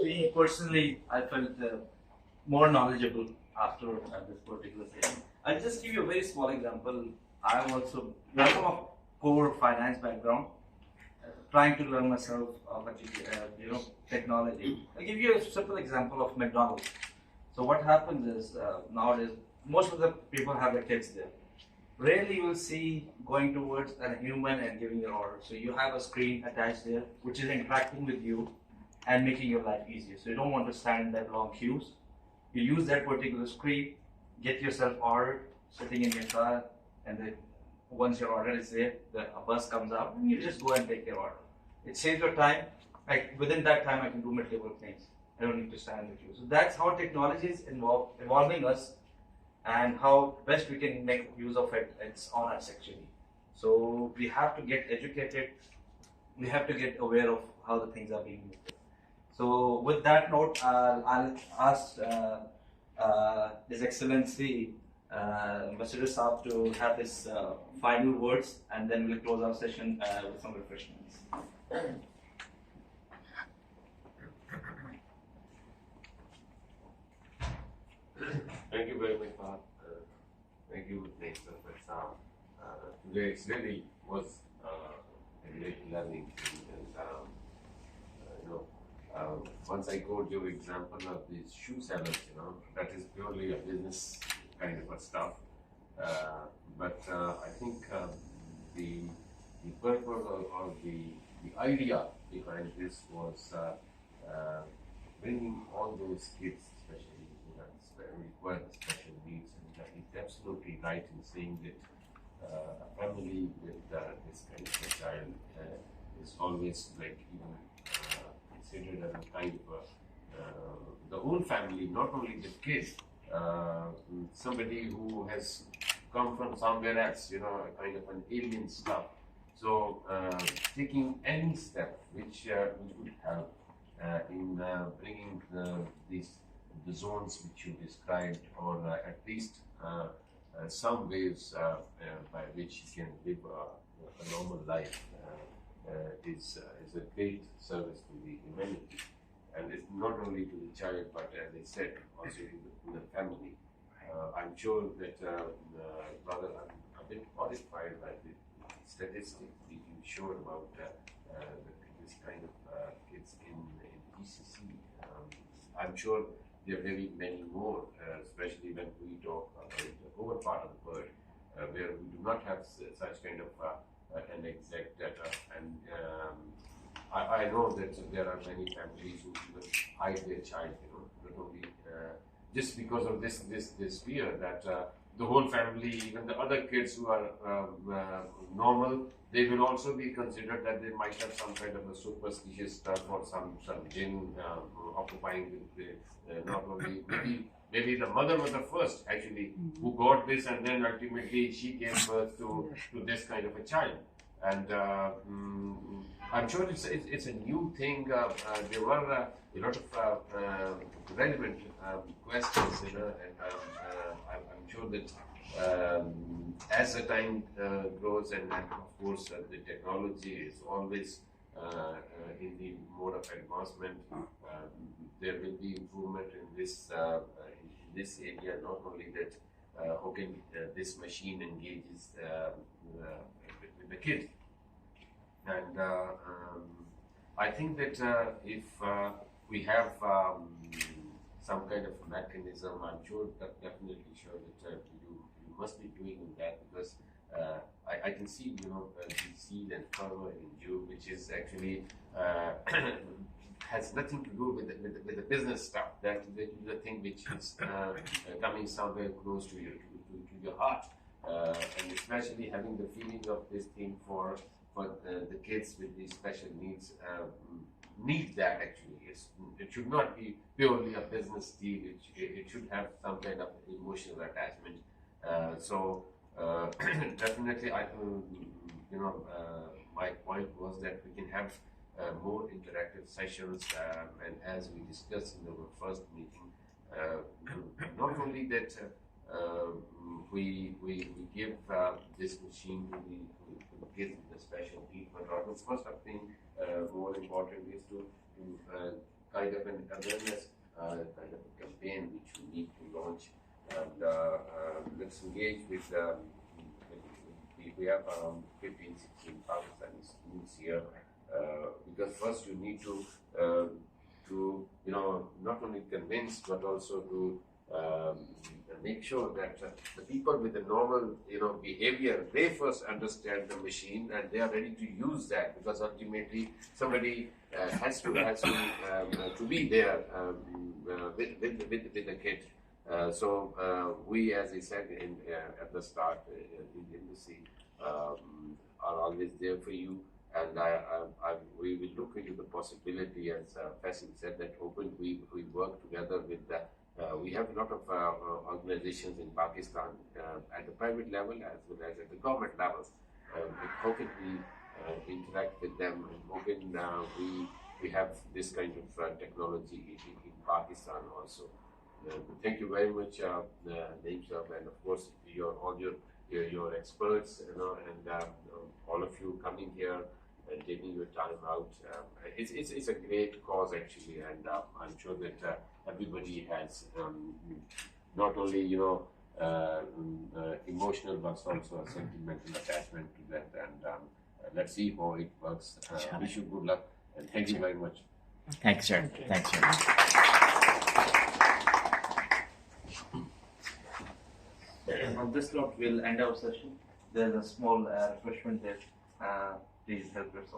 me personally, I felt more knowledgeable after this particular session. I'll just give you a very small example. I'm also from a core finance background, trying to learn myself technology. I'll give you a simple example of McDonald's. So what happens is nowadays most of the people have their kids there. Rarely you will see going towards a human and giving your order. So you have a screen attached there which is interacting with you and making your life easier. So you don't want to stand in that long queues. You use that particular screen, get yourself ordered, sitting in your car, and then once your order is there, a bus comes out and you just go and take your order. It saves your time. Like within that time I can do multiple things. I don't need to stand in the queue. So that's how technology is evolving us, and how best we can make use of it. It's on us actually. So we have to get educated. We have to get aware of how the things are being used. So with that note, I'll ask His Excellency Ambassador Saab to have his final words, and then we'll close our session with some refreshments. Thank you very much, Farooq. Thank you, Mr. Sam. Today it really was a great learning, and once I quote your example of these shoe sellers, that is purely a business kind of a stuff. But I think the purpose or the idea behind this was bringing all those kids, especially who require special needs, and he's absolutely right in saying that a family with this kind of a child is always like considered as a kind of the whole family, not only the kid, somebody who has come from somewhere else, a kind of an alien stuff. So taking any step which would help in bringing the zones which you described, or at least some ways by which you can live a normal life, is a great service to the humanity. And it's not only to the child, but as I said, also to the family. I'm sure that, rather, I'm a bit horrified by the statistics that you showed about this kind of kids in GCC. I'm sure there may be many more, especially when we talk about the lower part of the world, where we do not have such kind of an exact data. And I know that there are many families who even hide their child, not only just because of this fear that the whole family, even the other kids who are normal, they will also be considered that they might have some kind of a superstitious stuff or some jinn occupying not only maybe the mother was the first actually who got this, and then ultimately she gave birth to this kind of a child. And I'm sure it's a new thing. There were a lot of relevant questions, and I'm sure that as the time grows, and of course the technology is always in the mode of advancement, there will be improvement in this area. Not only that, how can this machine engages with the kid, and I think that if we have some kind of mechanism, I'm definitely sure that you must be doing that, because I can see the seed and fervor in you, which is actually has nothing to do with the business stuff. That is the thing which is coming somewhere close to your heart, and especially having the feeling of this thing for the kids with these special needs. Need that actually. It should not be purely a business deal. It should have some kind of emotional attachment. So definitely, my point was that we can have more interactive sessions, and as we discussed in our first meeting, not only that we give this machine to the kids with the special need, but also first I think more important is to kind of an awareness, kind of a campaign which we need to launch. And let's engage with, we have around 15, 16 Pakistani schools here, because first you need to not only convince but also to make sure that the people with the normal behavior, they first understand the machine and they are ready to use that, because ultimately somebody has to be there with the kid. So we, as I said at the start, in the embassy are always there for you. And we will look into the possibility, as Faisal said, that open we work together with the. We have a lot of organizations in Pakistan at the private level as well as at the government level. How can we interact with them, and how can we have this kind of technology in Pakistan also? Thank you very much, Naeem sir, and of course all your experts, and all of you coming here and taking your time out. It's a great cause actually, and I'm sure that everybody has not only emotional but also a sentimental attachment to that. And let's see how it works. Wish you good luck, and thank you very much. Thanks, sir. Thanks, sir. On this note, we'll end our session. There's a small refreshment there. Please help yourself.